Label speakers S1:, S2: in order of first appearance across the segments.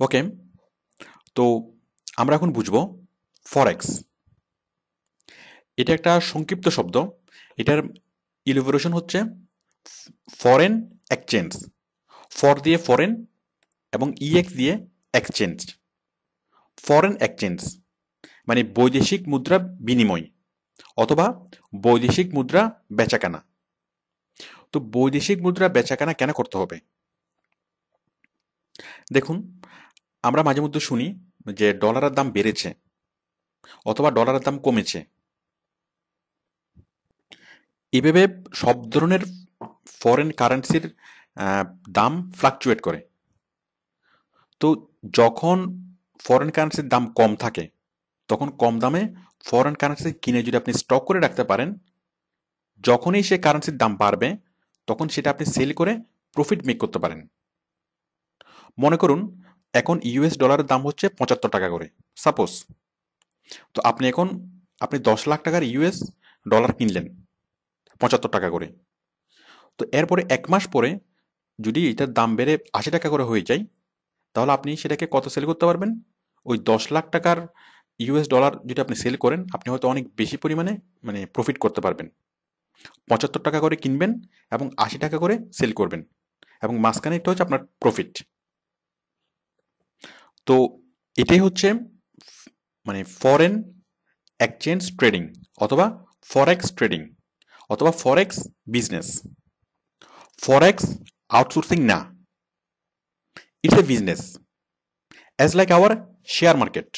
S1: ওকে, তো আমরা এখন বুঝবো ফরেক্স। এটা একটা সংক্ষিপ্ত শব্দ। এটার ইলিভোরেশন হচ্ছে ফরেন এক্সচেঞ্জ। ফর দিয়ে ফরেন এবং ইএক্স দিয়ে এক্সচেঞ্জ। ফরেন এক্সচেঞ্জ মানে বৈদেশিক মুদ্রা বিনিময় অথবা বৈদেশিক মুদ্রা বেচাকেনা। তো বৈদেশিক মুদ্রা বেচাকেনা কেন করতে হবে? দেখুন, আমরা মাঝে মধ্যে শুনি যে ডলারের দাম বেড়েছে অথবা ডলারের দাম কমেছে। এভাবে সব ধরনের ফরেন কারেন্সির দাম ফ্লাকচুয়েট করে। তো যখন ফরেন কারেন্সির দাম কম থাকে তখন কম দামে ফরেন কারেন্সি কিনে যদি আপনি স্টক করে রাখতে পারেন, যখনই সে কারেন্সির দাম বাড়বে তখন সেটা আপনি সেল করে প্রফিট মেক করতে পারেন। মনে করুন এখন ইউএস ডলারের দাম হচ্ছে 75 টাকা করে সাপোজ। তো আপনি 10 লাখ টাকার ইউএস ডলার কিনলেন 75 টাকা করে। তো এরপরে 1 মাস পরে যদি এটার দাম বেড়ে 80 টাকা করে হয়ে যায়, তাহলে আপনি সেটাকে কত সেল করতে পারবেন? ওই 10 লাখ টাকার ইউএস ডলার যদি আপনি সেল করেন, আপনি হয়তো অনেক বেশি পরিমাণে প্রফিট করতে পারবেন। 75 টাকা করে কিনবেন এবং 80 টাকা করে সেল করবেন, এবং মাঝখানে এটা হচ্ছে আপনার প্রফিট। তো এটাই হচ্ছে ফরেন এক্সচেঞ্জ ট্রেডিং অথবা ফরেক্স ট্রেডিং অথবা ফরেক্স বিজনেস। ফরেক্স আউটসোর্সিং না, it's a business as like our share market.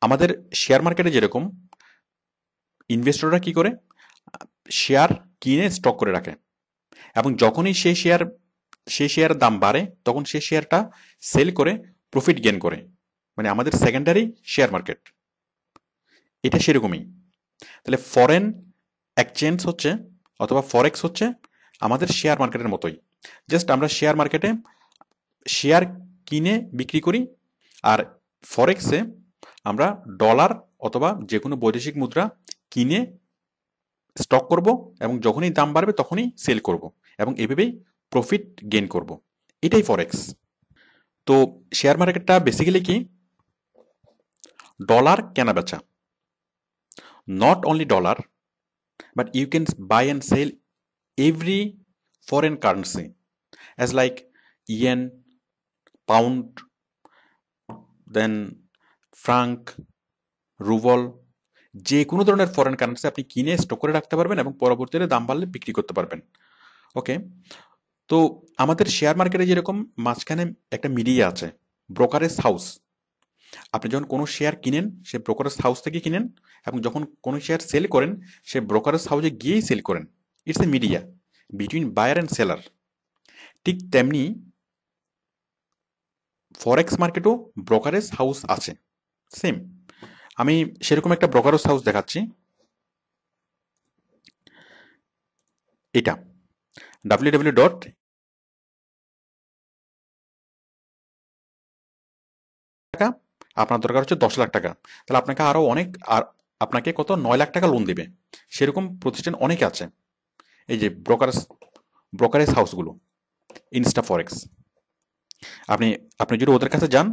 S1: আমাদের শেয়ার মার্কেটে যেরকম ইনভেস্টররা কি করে, শেয়ার কিনে স্টক করে রাখে এবং যখনই সেই শেয়ারের দাম বাড়ে তখন সেই শেয়ারটা সেল করে প্রফিট গেইন করে। আমাদের সেকেন্ডারি শেয়ার মার্কেট এটা সেরকমই। তাহলে ফরেন এক্সচেঞ্জ হচ্ছে অথবা ফরেক্স হচ্ছে আমাদের শেয়ার মার্কেটের মতোই। জাস্ট আমরা শেয়ার মার্কেটে শেয়ার কিনে বিক্রি করি, আর ফরেক্সে আমরা ডলার অথবা যে কোনো বৈদেশিক মুদ্রা কিনে স্টক করব এবং যখনই দাম বাড়বে তখনই সেল করব এবং এভাবেই প্রফিট গেইন করব। এটাই ফরেক্স। তো শেয়ার মার্কেটটা বেসিক্যালি কি, ডলার কেনা বেচা। Not only dollar, but you can buy and sell every foreign currency as like yen, pound, then franc, ruble, যে কোনো ধরনের ফরেন কারেন্সি আপনি কিনে স্টক করে রাখতে পারবেন এবং পরবর্তীতে দাম বাড়লে বিক্রি করতে পারবেন। ওকে, তো আমাদের শেয়ার মার্কেটে যেরকম মাঝখানে একটা মিডিয়া আছে, ব্রোকারেজ হাউস। আপনি যখন কোনো শেয়ার কিনেন সে ব্রোকারেজ হাউস থেকে কিনেন এবং যখন কোনো শেয়ার সেল করেন সে ব্রোকারেজ হাউসে গিয়েই সেল করেন। It's a media between buyer and seller. ঠিক তেমনি ফরেক্স মার্কেটও ব্রোকারেজ হাউস আছে, সেম। আমি সেরকম একটা ব্রোকারেজ হাউস দেখাচ্ছি। এটা www. টাকা আপনার দরকার হচ্ছে 10 লাখ টাকা, তাহলে আপনাকে আরো অনেক আর আপনাকে কত 9 লাখ টাকা লোন দিবে। সেরকম প্রতিষ্ঠান অনেক আছে, এই যে ব্রোকারেজ হাউসগুলো, ইনস্টা ফরেক্স। আপনি আপনি যদি ওদের কাছে যান,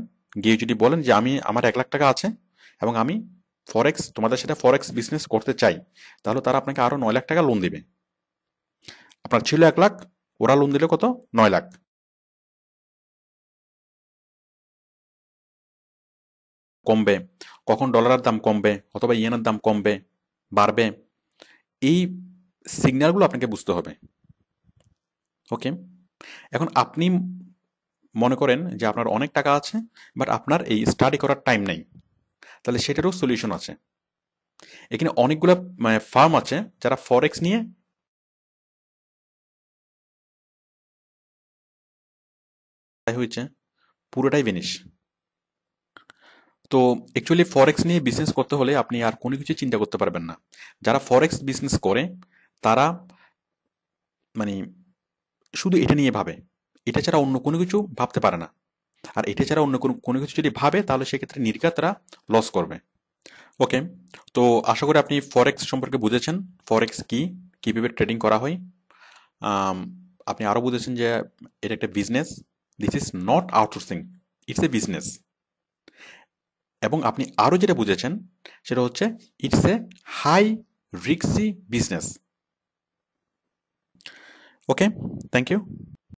S1: গিয়ে যদি বলেন যে আমার 1 লাখ টাকা আছে এবং আমি তোমাদের সাথে ফরেক্স বিজনেস করতে চাই, তাহলে তারা আপনাকে আরো 9 লাখ টাকা লোন দিবে। আপনার ছিল 1 লাখ, ওরা লোন দিলে কত, 9 লাখ। কমবে, কখন ডলারের দাম কমবে অথবা ইয়েনের দাম কমবে বাড়বে, এই সিগন্যালগুলো আপনাকে বুঝতে হবে। ওকে, এখন আপনি মনে করেন যে আপনার অনেক টাকা আছে বাট আপনার এই স্টাডি করার টাইম নেই, তাহলে সেটারও সলিউশন আছে। এখানে অনেকগুলো ফার্ম আছে যারা ফরেক্স নিয়ে হয়েছে পুরোটাই ভেনিশ। তো অ্যাকচুয়ালি ফরেক্স নিয়ে বিজনেস করতে হলে আপনি আর কোনো কিছু চিন্তা করতে পারবেন না। যারা ফরেক্স বিজনেস করে তারা শুধু এটা নিয়ে ভাবে, এটা ছাড়া অন্য কোনো কিছু ভাবতে পারে না। আর এটা ছাড়া অন্য কোনো কিছু যদি ভাবে তাহলে সেক্ষেত্রে নির্ঘাত তারা লস করবে। ওকে, তো আশা করি আপনি ফরেক্স সম্পর্কে বুঝেছেন, ফরেক্স কি, কিভাবে ট্রেডিং করা হয়। আম, আপনি আরও বুঝেছেন যে এটা একটা business, this is not outsourcing, it's a business. এবং আপনি আরও যেটা বুঝেছেন সেটা হচ্ছে it's a high risky business. Okay, thank you.